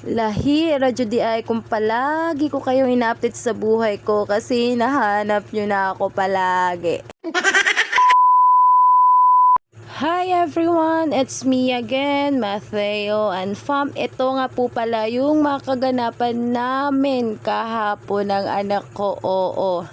Lahi, radyo di ay kung palagi ko kayong ina-update sa buhay ko kasi nahanap nyo na ako palagi. Hi everyone, it's me again, Mateo and fam. Ito nga po pala yung makaganapan namin kahapon ng anak ko, oo.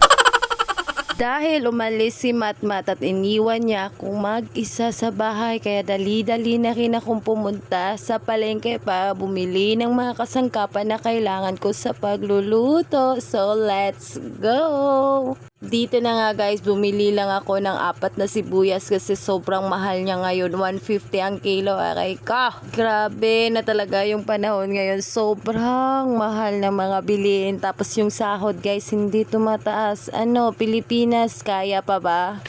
Dahil umalis si Matmat at iniwan niya akong mag-isa sa bahay, kaya dali-dali na rin akong pumunta sa palengke para bumili ng mga kasangkapan na kailangan ko sa pagluluto. So let's go! Dito na nga guys, bumili lang ako ng 4 na sibuyas kasi sobrang mahal niya ngayon. 150 ang kilo, aray ka. Grabe na talaga yung panahon ngayon. Sobrang mahal ng mga bilihin. Tapos yung sahod guys, hindi tumataas. Pilipinas, kaya pa ba?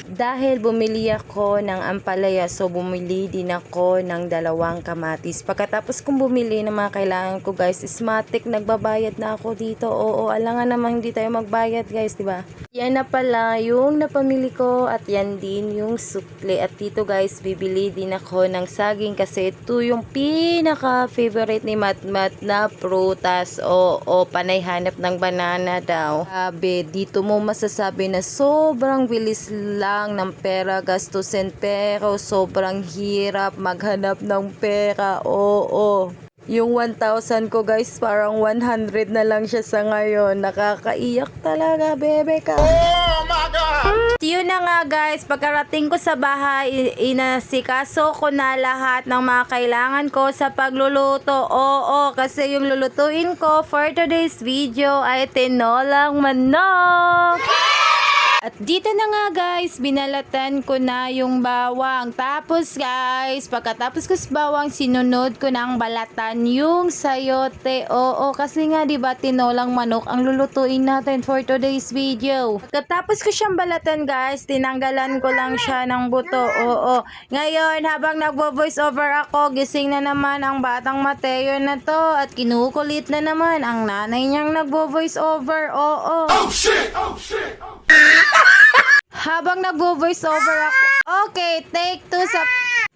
Dahil bumili ako ng ampalaya, so bumili din ako ng 2 kamatis. Pagkatapos kong bumili ng mga kailangan ko guys, Smatic, nagbabayad na ako dito. Oo, alangan namang hindi tayo magbayad guys, diba? Yan na pala yung napamili ko at yan din yung sukli. At dito guys, bibili din ako ng saging kasi ito yung pinaka-favorite ni Matmat na prutas. Oo, panay hanap ng banana daw. Sabi, dito mo masasabi na sobrang bilis lang ng pera gastusin pero sobrang hirap maghanap ng pera. Oo. Yung 1,000 ko guys, parang 100 na lang siya sa ngayon. Nakakaiyak talaga, bebe ka. Oh my God! Yun na nga guys, pagkarating ko sa bahay, inasikaso ko na lahat ng mga kailangan ko sa pagluluto. Oo, kasi yung lulutuin ko for today's video ay tinolang manok. At dito na nga guys, binalatan ko na yung bawang. Tapos guys, pagkatapos ko sa bawang, sinunod ko ng balatan yung sayote. Oo, kasi nga diba tinolang manok ang lulutuin natin for today's video. Pagkatapos ko siyang balatan guys, tinanggalan ko lang siya ng buto. Oo. Ngayon, habang nagvo-voice over ako, gising na naman ang batang Mateo na to at kinukulit na naman ang nanay niyang nagvo-voice over. Oo. Oh shit! Oh shit! Oh. Habang nagvo-voice over ako. Okay, take 2 sa...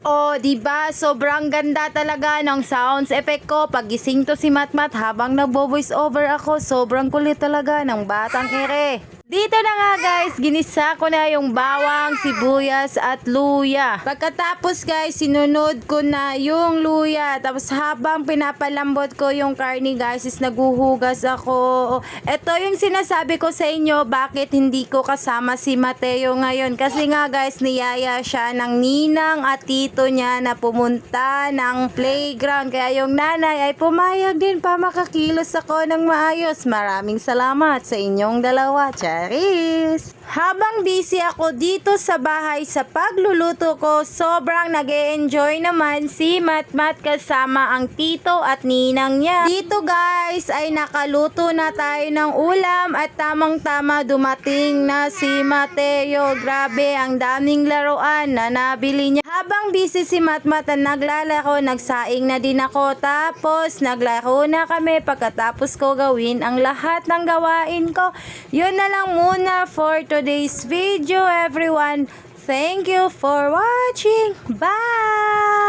Oh, diba? Sobrang ganda talaga ng sounds effect ko. Pagising to si Matmat habang nagvo-voice over ako. Sobrang kulit talaga ng batang ere. Dito na nga guys, ginisa ko na yung bawang, sibuyas at luya. Pagkatapos guys, sinunod ko na yung luya. Tapos habang pinapalambot ko yung karni guys, is naguhugas ako. Ito yung sinasabi ko sa inyo, bakit hindi ko kasama si Mateo ngayon. Kasi nga guys, niyaya siya ng ninang at tito niya na pumunta ng playground. Kaya yung nanay ay pumayag din pa makakilos ako ng maayos. Maraming salamat sa inyong dalawa. Charis! Habang busy ako dito sa bahay sa pagluluto ko, sobrang nag-e-enjoy naman si Matmat kasama ang tito at ninang niya. Dito guys ay nakaluto na tayo ng ulam at tamang-tama dumating na si Mateo. Grabe, ang daming laruan na nabili niya. Habang busy si Matmat at naglalaro, nagsaing na din ako. Tapos naglaro na kami pagkatapos ko gawin ang lahat ng gawain ko. Yun na lang muna for today's video everyone. Thank you for watching. Bye!